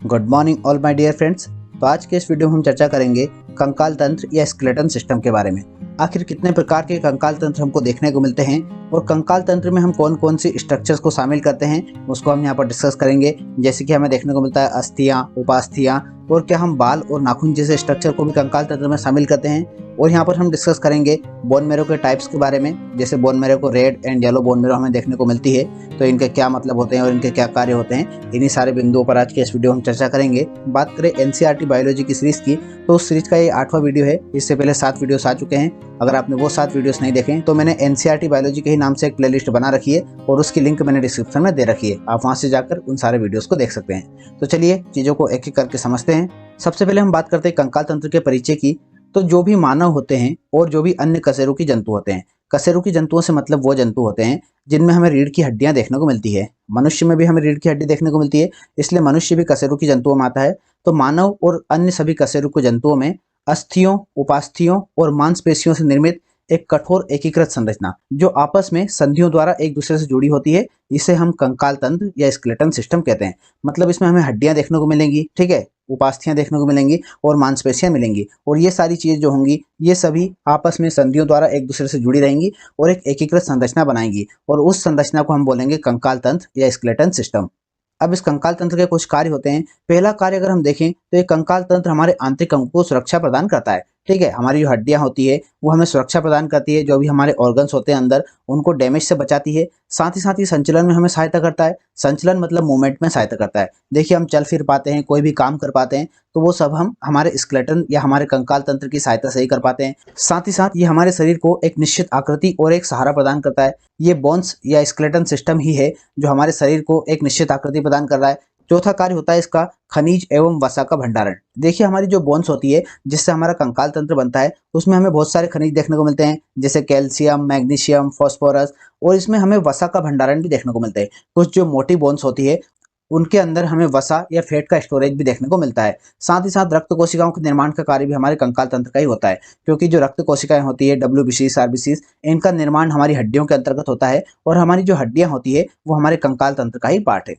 Good morning all my dear friends. तो आज के इस वीडियो में हम चर्चा करेंगे कंकाल तंत्र या स्केलेटन सिस्टम के बारे में। आखिर कितने प्रकार के कंकाल तंत्र हमको देखने को मिलते हैं और कंकाल तंत्र में हम कौन कौन सी स्ट्रक्चर्स को शामिल करते हैं उसको हम यहाँ पर डिस्कस करेंगे। जैसे कि हमें देखने को मिलता है अस्थियाँ, उपास्थियाँ, और क्या हम बाल और नाखून जैसे स्ट्रक्चर को भी कंकाल तंत्र में शामिल करते हैं। और यहाँ पर हम डिस्कस करेंगे बोन मैरो के टाइप्स के बारे में। जैसे बोन मैरो को red and yellow bone marrow हमें देखने को मिलती है, तो इनके क्या मतलब होते हैं और इनके क्या कार्य होते हैं, इन्हीं सारे बिंदुओं पर आज के इस वीडियो में हम चर्चा करेंगे। बात करें एनसीईआरटी बायोलॉजी की सीरीज की, तो उस सीरीज का ये 8वां वीडियो है। इससे पहले 7 वीडियोस आ चुके हैं। अगर आपने वो 7 वीडियोस नहीं देखे तो मैंने एनसीईआरटी बायोलॉजी के ही नाम से एक प्लेलिस्ट बना रखी है और उसकी लिंक मैंने डिस्क्रिप्शन में दे रखी है। आप वहां से जाकर उन सारे वीडियोस को देख सकते हैं। तो चलिए चीज़ों को एक एक करके समझते हैं। सबसे पहले हम बात करते हैं कंकाल तंत्र के परिचय की। तो जो भी मानव होते हैं और जो भी अन्य कशेरुकी जंतु होते हैं, कशेरुकी जंतुओं से मतलब वो जंतु होते हैं जिनमें हमें रीढ़ की हड्डियां देखने को मिलती है। मनुष्य में भी हमें रीढ़ की हड्डी देखने को मिलती है, इसलिए मनुष्य भी कशेरुकी जंतुओं में आता है। तो मानव और अन्य सभी कशेरुकी जंतुओं में अस्थियों, उपास्थियों और मांसपेशियों से निर्मित एक कठोर एकीकृत संरचना जो आपस में संधियों द्वारा एक दूसरे से जुड़ी होती है, इसे हम कंकाल तंत्र या स्केलेटन सिस्टम कहते हैं। मतलब इसमें हमें हड्डियां देखने को मिलेंगी, ठीक है, उपास्थियां देखने को मिलेंगी और मांसपेशियां मिलेंगी, और ये सारी चीजें जो होंगी ये सभी आपस में संधियों द्वारा एक दूसरे से जुड़ी रहेंगी और एक एकीकृत संरचना बनाएंगी, और उस संरचना को हम बोलेंगे कंकाल तंत्र या स्केलेटन सिस्टम। अब इस कंकाल तंत्र के कुछ कार्य होते हैं। पहला कार्य अगर हम देखें तो ये कंकाल तंत्र हमारे आंतरिक अंगों को सुरक्षा प्रदान करता है। ठीक है, हमारी जो हड्डियां होती है वो हमें सुरक्षा प्रदान करती है, जो भी हमारे ऑर्गन्स होते हैं अंदर उनको डैमेज से बचाती है। साथ ही संचलन में हमें सहायता करता है। संचलन मतलब मूवमेंट में सहायता करता है। देखिए हम चल फिर पाते हैं, कोई भी काम कर पाते हैं, तो वो सब हम हमारे स्केलेटन या हमारे कंकाल तंत्र की सहायता से ही कर पाते हैं। साथ ही साथ ये हमारे शरीर को एक निश्चित आकृति और एक सहारा प्रदान करता है। ये बोन्स या स्केलेटन सिस्टम ही है जो हमारे शरीर को एक निश्चित आकृति प्रदान कर रहा है। चौथा कार्य होता है इसका खनिज एवं वसा का भंडारण। देखिए हमारी जो बोन्स होती है जिससे हमारा कंकाल तंत्र बनता है उसमें हमें बहुत सारे खनिज देखने को मिलते हैं, जैसे कैल्शियम, मैग्नीशियम, फास्फोरस, और इसमें हमें वसा का भंडारण भी देखने को मिलता है। कुछ जो मोटी बोन्स होती है उनके अंदर हमें वसा या फैट का स्टोरेज भी देखने को मिलता है। साथ ही साथ रक्त कोशिकाओं के निर्माण का कार्य भी हमारे कंकाल तंत्र का ही होता है, क्योंकि जो रक्त कोशिकाएं होती है WBCs, RBCs, इनका निर्माण हमारी हड्डियों के अंतर्गत होता है, और हमारी जो हड्डियां होती है वो हमारे कंकाल तंत्र का ही पार्ट है।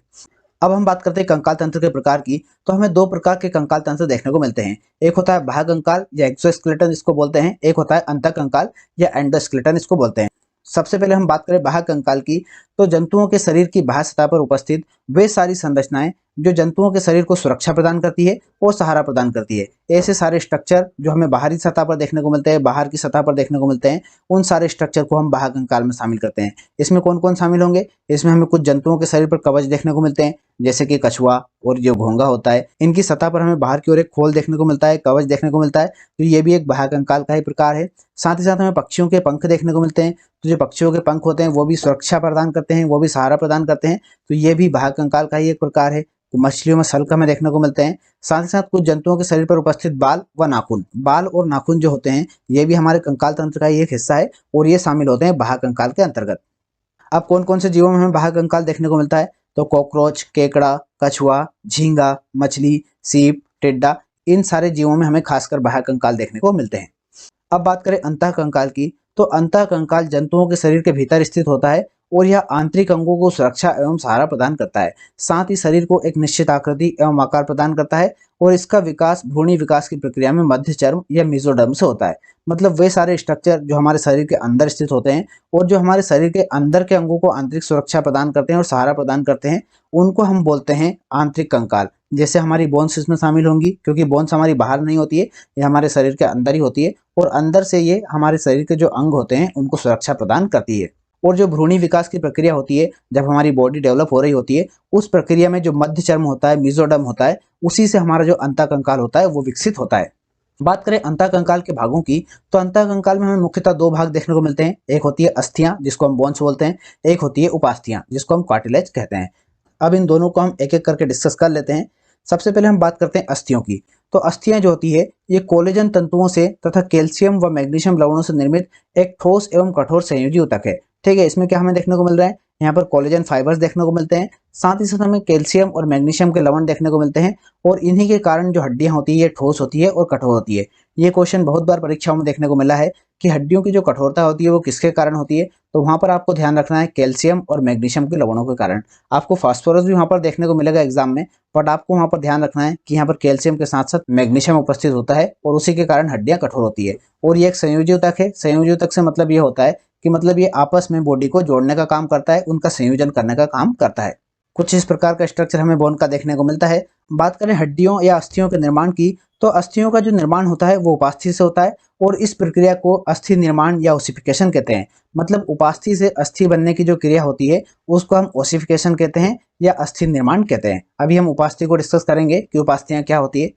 अब हम बात करते हैं कंकाल तंत्र के प्रकार की। तो हमें 2 प्रकार के कंकाल तंत्र देखने को मिलते हैं। एक होता है बाह्य कंकाल या एक्सोस्केलेटन इसको बोलते हैं, एक होता है अंतः कंकाल या एंडोस्केलेटन इसको बोलते हैं। सबसे पहले हम बात करें बाह्य कंकाल की, तो जंतुओं के शरीर की बाह्य सतह पर उपस्थित वे सारी संरचनाएं जो जंतुओं के शरीर को सुरक्षा प्रदान करती है और सहारा प्रदान करती है, ऐसे सारे स्ट्रक्चर जो हमें बाहरी सतह पर देखने को मिलते हैं, बाहर की सतह पर देखने को मिलते हैं, उन सारे स्ट्रक्चर को हम बाह्य कंकाल में शामिल करते हैं। इसमें कौन कौन शामिल होंगे? इसमें हमें कुछ जंतुओं के शरीर पर कवच देखने को मिलते हैं, जैसे कि कछुआ और जो घोंगा होता है, इनकी सतह पर हमें बाहर की ओर एक खोल देखने को मिलता है, कवच देखने को मिलता है, तो ये भी एक बाह्य कंकाल का ही प्रकार है। साथ ही साथ हमें पक्षियों के पंख देखने को मिलते हैं, तो जो पक्षियों के पंख होते हैं वो भी सुरक्षा प्रदान करते हैं, वो भी सहारा प्रदान करते हैं, तो ये भी बाह्य कंकाल का ही एक प्रकार है। मछलियों में सल्क हमें देखने को मिलते हैं। साथ ही साथ कुछ जंतुओं के शरीर पर उपस्थित बाल व नाखून, बाल और नाखून जो होते हैं ये भी हमारे कंकाल तंत्र का ही एक हिस्सा है, और ये शामिल होते हैं बाह्य कंकाल के अंतर्गत। अब कौन कौन से जीवों में हमें बाह्य कंकाल देखने को मिलता है? तो कॉकरोच, केकड़ा, कछुआ, झींगा, मछली, सीप, टिड्डा, इन सारे जीवों में हमें खासकर बाह्य कंकाल देखने को मिलते हैं। अब बात करें अंतः कंकाल की, तो अंतः कंकाल जंतुओं के शरीर के भीतर स्थित होता है और यह आंतरिक अंगों को सुरक्षा एवं सहारा प्रदान करता है। साथ ही शरीर को एक निश्चित आकृति एवं आकार प्रदान करता है, और इसका विकास भ्रूणी विकास की प्रक्रिया में मध्य चर्म या मेसोडर्म से होता है। मतलब वे सारे स्ट्रक्चर जो हमारे शरीर के अंदर स्थित होते हैं और जो हमारे शरीर के अंदर के अंगों को आंतरिक सुरक्षा प्रदान करते हैं और सहारा प्रदान करते हैं, उनको हम बोलते हैं आंतरिक कंकाल। जैसे हमारी बोन्स इसमें शामिल होंगी, क्योंकि बोन्स हमारी बाहर नहीं होती है, ये हमारे शरीर के अंदर ही होती है, और अंदर से ये हमारे शरीर के जो अंग होते हैं उनको सुरक्षा प्रदान करती है। और जो भ्रूणी विकास की प्रक्रिया होती है, जब हमारी बॉडी डेवलप हो रही होती है, उस प्रक्रिया में जो मध्य चर्म होता है, मेसोडर्म होता है, उसी से हमारा जो अंतः कंकाल होता है वो विकसित होता है। बात करें अंतः कंकाल के भागों की, तो अंतः कंकाल में हमें मुख्यतः 2 भाग देखने को मिलते हैं। एक होती है अस्थियां जिसको हम बोन्स बोलते हैं, एक होती है उपास्थियां जिसको हम कार्टिलेज कहते हैं। अब इन दोनों को हम एक एक करके डिस्कस कर लेते हैं। सबसे पहले हम बात करते हैं अस्थियों की। तो अस्थियां जो होती है ये कोलेजन तंतुओं से तथा कैल्शियम व मैग्नीशियम लवणों से निर्मित एक ठोस एवं कठोर संयोजी ऊतक है। ठीक है, इसमें क्या हमें देखने को मिल रहा है? यहाँ पर कोलेजन फाइबर्स देखने को मिलते हैं, साथ ही साथ हमें कैल्शियम और मैग्नीशियम के लवण देखने को मिलते हैं, और इन्हीं के कारण जो हड्डियां होती है ये ठोस होती है और कठोर होती है। ये क्वेश्चन बहुत बार परीक्षाओं में देखने को मिला है कि हड्डियों की जो कठोरता होती है वो किसके कारण होती है, तो वहाँ पर आपको ध्यान रखना है कैल्शियम और मैग्नीशियम के लवणों के कारण। आपको फास्फोरस भी वहाँ पर देखने को मिलेगा एग्जाम में, बट आपको वहाँ पर ध्यान रखना है कि यहाँ पर कैल्शियम के साथ साथ मैग्नीशियम उपस्थित होता है और उसी के कारण हड्डियाँ कठोर होती है। और ये एक संयोजी ऊतक है। संयोजी ऊतक से मतलब ये होता है कि मतलब ये आपस में बॉडी को जोड़ने का काम करता है, उनका संयोजन करने का काम करता है। कुछ इस प्रकार का स्ट्रक्चर हमें बोन का देखने को मिलता है। बात करें हड्डियों या अस्थियों के निर्माण की, तो अस्थियों का जो निर्माण होता है वो उपास्थि से होता है और इस प्रक्रिया को अस्थि निर्माण या ओसिफिकेशन कहते हैं। मतलब उपास्थि से अस्थि बनने की जो क्रिया होती है उसको हम ओसिफिकेशन कहते हैं या अस्थि निर्माण कहते हैं। अभी हम उपास्थि को डिस्कस करेंगे कि उपास्थियां क्या होती है।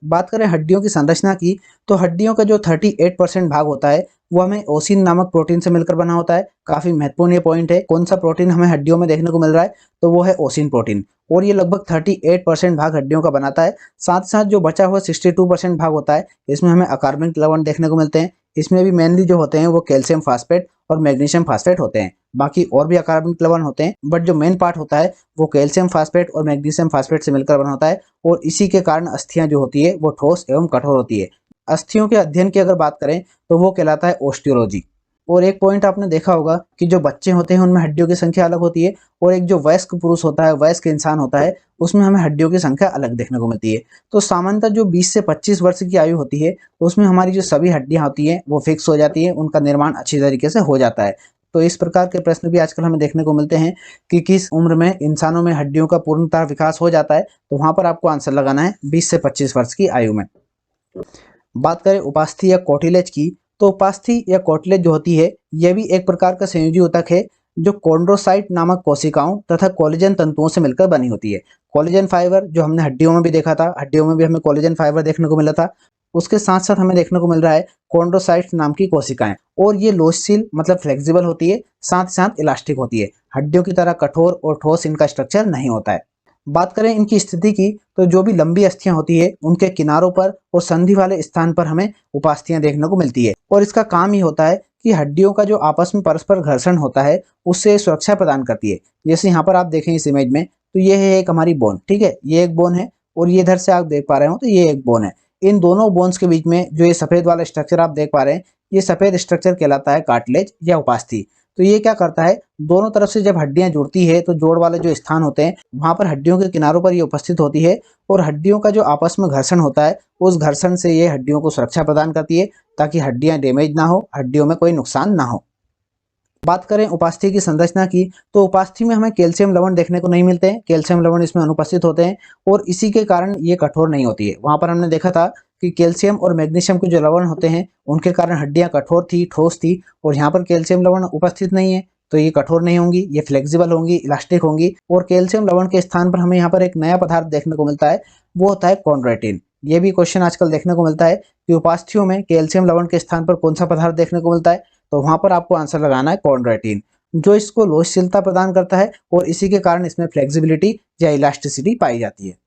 बात करें हड्डियों की संरचना की, तो हड्डियों का जो 38% भाग होता है वो हमें ओसिन नामक प्रोटीन से मिलकर बना होता है। काफी महत्वपूर्ण ये पॉइंट है। कौन सा प्रोटीन हमें हड्डियों में देखने को मिल रहा है, तो वो है ओसिन प्रोटीन, और ये लगभग 38% भाग हड्डियों का बनाता है। साथ साथ जो बचा हुआ 62% भाग होता है इसमें हमें अकार्बनिक लवण देखने को मिलते हैं। इसमें भी मेनली जो होते हैं वो कैल्शियम फास्फेट और मैग्नीशियम फास्फेट होते हैं। बाकी और भी अकार्बनिक लवण होते हैं, बट जो मेन पार्ट होता है वो कैल्शियम फास्फेट और मैग्नीशियम फास्फेट से मिलकर बना होता है, और इसी के कारण अस्थियां जो होती है वो ठोस एवं कठोर होती है। अस्थियों के अध्ययन की अगर बात करें तो वो कहलाता है ऑस्टियोलॉजी। और एक पॉइंट आपने देखा होगा कि जो बच्चे होते हैं उनमें हड्डियों की संख्या अलग होती है, और एक जो वयस्क पुरुष होता है, वयस्क इंसान होता है, उसमें हमें हड्डियों की संख्या अलग देखने को मिलती है। तो सामान्यतः जो 20 से 25 वर्ष की आयु होती है उसमें हमारी जो सभी हड्डियां होती हैं वो फिक्स हो जाती है, उनका निर्माण अच्छी तरीके से हो जाता है। तो इस प्रकार के प्रश्न भी आजकल हमें देखने को मिलते हैं कि किस उम्र में इंसानों में हड्डियों का पूर्णतः विकास हो जाता है, तो वहां पर आपको आंसर लगाना है 20 से 25 वर्ष की आयु में। बात करें उपास्थि या कोटिलेज की, तो उपास्थि या कोटिलेज जो होती है यह भी एक प्रकार का संयोजी ऊतक है जो कॉन्ड्रोसाइट नामक कोशिकाओं तथा कोलेजन तंतुओं से मिलकर बनी होती है। कोलेजन फाइबर जो हमने हड्डियों में भी देखा था, हड्डियों में भी हमें कोलेजन फाइबर देखने को मिला था, उसके साथ साथ हमें देखने को मिल रहा है कॉन्ड्रोसाइट नाम की कोशिकाएं, और ये लोचशील मतलब फ्लेक्सिबल होती है, साथ साथ इलास्टिक होती है। हड्डियों की तरह कठोर और ठोस इनका स्ट्रक्चर नहीं होता है। बात करें इनकी स्थिति की, तो जो भी लंबी अस्थियां होती है उनके किनारों पर और संधि वाले स्थान पर हमें उपास्थियां देखने को मिलती है, और इसका काम ही होता है कि हड्डियों का जो आपस में परस्पर घर्षण होता है उससे सुरक्षा प्रदान करती है। जैसे यहाँ पर आप देखें इस इमेज में, तो ये है एक हमारी बोन, ठीक है, ये एक बोन है, और ये इधर से आप देख पा रहे हो तो ये एक बोन है। इन दोनों बोन्स के बीच में जो ये सफेद वाला स्ट्रक्चर आप देख पा रहे हैं, ये सफेद स्ट्रक्चर कहलाता है कार्टिलेज या उपास्थि। तो ये क्या करता है, दोनों तरफ से जब हड्डियां जुड़ती है तो जोड़ वाले जो स्थान होते हैं वहां पर हड्डियों के किनारों पर ये उपस्थित होती है, और हड्डियों का जो आपस में घर्षण होता है उस घर्षण से ये हड्डियों को सुरक्षा प्रदान करती है ताकि हड्डियां डैमेज ना हो, हड्डियों में कोई नुकसान ना हो। बात करें उपास्थि की संरचना की, तो उपास्थि में हमें कैल्शियम लवण देखने को नहीं मिलते हैं। कैल्शियम लवण इसमें अनुपस्थित होते हैं और इसी के कारण ये कठोर नहीं होती है। वहां पर हमने देखा था कि कैल्शियम और मैग्नीशियम के जो लवण होते हैं उनके कारण हड्डियां कठोर थी, ठोस थी, और यहाँ पर कैल्शियम लवण उपस्थित नहीं है तो ये कठोर नहीं होंगी, ये फ्लेक्सिबल होंगी, इलास्टिक होंगी। और कैल्शियम लवण के स्थान पर हमें यहाँ पर एक नया पदार्थ देखने को मिलता है, वो होता है कॉन्ड्राइटिन। ये भी क्वेश्चन आजकल देखने को मिलता है कि उपास्थियों में कैल्शियम लवण के स्थान पर कौन सा पदार्थ देखने को मिलता है, तो वहां पर आपको आंसर लगाना है कॉन्ड्राइटिन, जो इसको लोचशीलता प्रदान करता है और इसी के कारण इसमें फ्लेक्सिबिलिटी या इलास्टिसिटी पाई जाती है।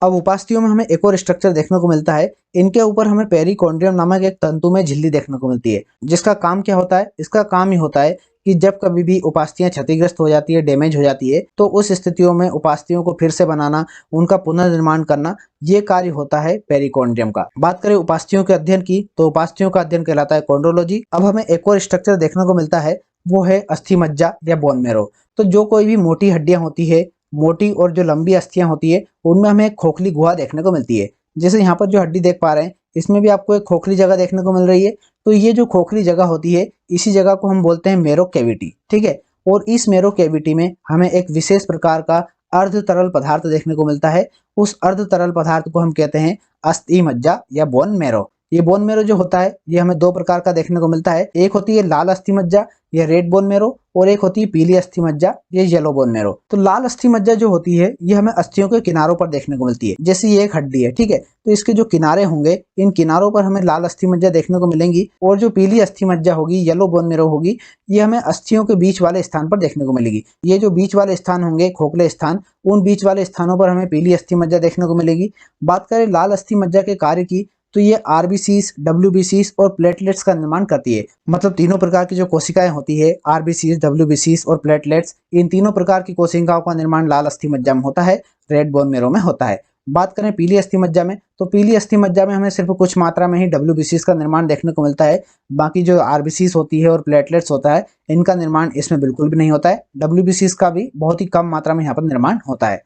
अब उपास्थियों में हमें एक और स्ट्रक्चर देखने को मिलता है। इनके ऊपर हमें पेरिकॉन्ड्रियम नामक एक तंतु में झिल्ली देखने को मिलती है, जिसका काम क्या होता है, इसका काम ही होता है कि जब कभी भी उपास्थियां क्षतिग्रस्त हो जाती है, डैमेज हो जाती है, तो उस स्थितियों में उपास्थियों को फिर से बनाना, उनका पुनर्निर्माण करना, ये कार्य होता है पेरिकॉन्ड्रियम का। बात करें उपास्थियों के अध्ययन की, तो उपास्थियों का अध्ययन कहलाता है कॉन्ड्रोलॉजी। अब हमें एक और स्ट्रक्चर देखने को मिलता है, वो है अस्थि मज्जा या बोन मैरो। तो जो कोई भी मोटी हड्डियां होती है, मोटी और जो लंबी अस्थियां होती है, उनमें हमें एक खोखली गुहा देखने को मिलती है। जैसे यहाँ पर जो हड्डी देख पा रहे हैं इसमें भी आपको एक खोखली जगह देखने को मिल रही है। तो ये जो खोखली जगह होती है इसी जगह को हम बोलते हैं मेरो कैविटी, ठीक है। और इस मेरो कैविटी में हमें एक विशेष प्रकार का अर्ध तरल पदार्थ देखने को मिलता है। उस अर्ध तरल पदार्थ को हम कहते हैं अस्थि मज्जा या बोन मैरो। ये बोन मैरो जो होता है ये हमें दो प्रकार का देखने को मिलता है। एक होती है लाल अस्थि मज्जा, ये रेड बोन मैरो, और एक होती है पीली अस्थि मज्जा, ये येलो बोन मैरो। तो लाल अस्थि मज्जा जो होती है ये हमें अस्थियों के किनारों पर देखने को मिलती है। जैसे ये एक हड्डी है, ठीक है, तो इसके जो किनारे होंगे इन किनारों पर हमें लाल अस्थि मज्जा देखने को मिलेंगी, और जो पीली अस्थि मज्जा होगी, येलो बोन मैरो होगी, ये हमें अस्थियों के बीच वाले स्थान पर देखने को मिलेगी। ये जो बीच वाले स्थान होंगे, खोखले स्थान, उन बीच वाले स्थानों पर हमें पीली अस्थि मज्जा देखने को मिलेगी। बात करें लाल अस्थि मज्जा के कार्य की, तो ये आरबीसीज, डब्ल्यूबीसीज और प्लेटलेट्स का निर्माण करती है। मतलब तीनों प्रकार की जो कोशिकाएं होती है, आरबीसीज, डब्ल्यूबीसीज और प्लेटलेट्स, इन तीनों प्रकार की कोशिकाओं का निर्माण लाल अस्थि मज्जा में होता है, रेड बोन मैरो में होता है। बात करें पीली अस्थि मज्जा में, तो पीली अस्थि मज्जा में हमें सिर्फ कुछ मात्रा में ही WBCs का निर्माण देखने को मिलता है। बाकी जो RBCs होती है और प्लेटलेट्स होता है, इनका निर्माण इसमें बिल्कुल भी नहीं होता है। WBCs का भी बहुत ही कम मात्रा में यहाँ पर निर्माण होता है।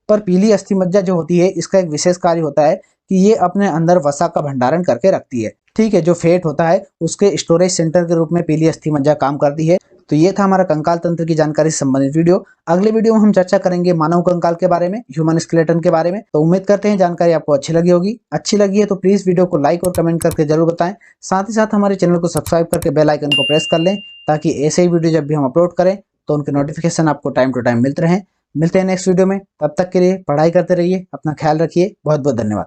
पर पीली अस्थि मज्जा जो होती है, इसका एक विशेष कार्य होता है कि ये अपने अंदर वसा का भंडारण करके रखती है। ठीक है, जो फेट होता है उसके स्टोरेज सेंटर के रूप में पीली अस्थि मज्जा काम करती है। तो ये था हमारा कंकाल तंत्र की जानकारी से संबंधित वीडियो। अगले वीडियो में हम चर्चा करेंगे मानव कंकाल के बारे में, ह्यूमन स्केलेटन के बारे में। तो उम्मीद करते हैं जानकारी आपको अच्छी लगी होगी। अच्छी लगी है तो प्लीज वीडियो को लाइक और कमेंट करके जरूर बताएं। साथ ही साथ हमारे चैनल को सब्सक्राइब करके बेल आइकन को प्रेस कर लें, ताकि ऐसे ही वीडियो जब भी हम अपलोड करें तो उनके नोटिफिकेशन आपको टाइम टू टाइम मिलते रहें। मिलते हैं नेक्स्ट वीडियो में, तब तक के लिए पढ़ाई करते रहिए, अपना ख्याल रखिए। बहुत बहुत धन्यवाद।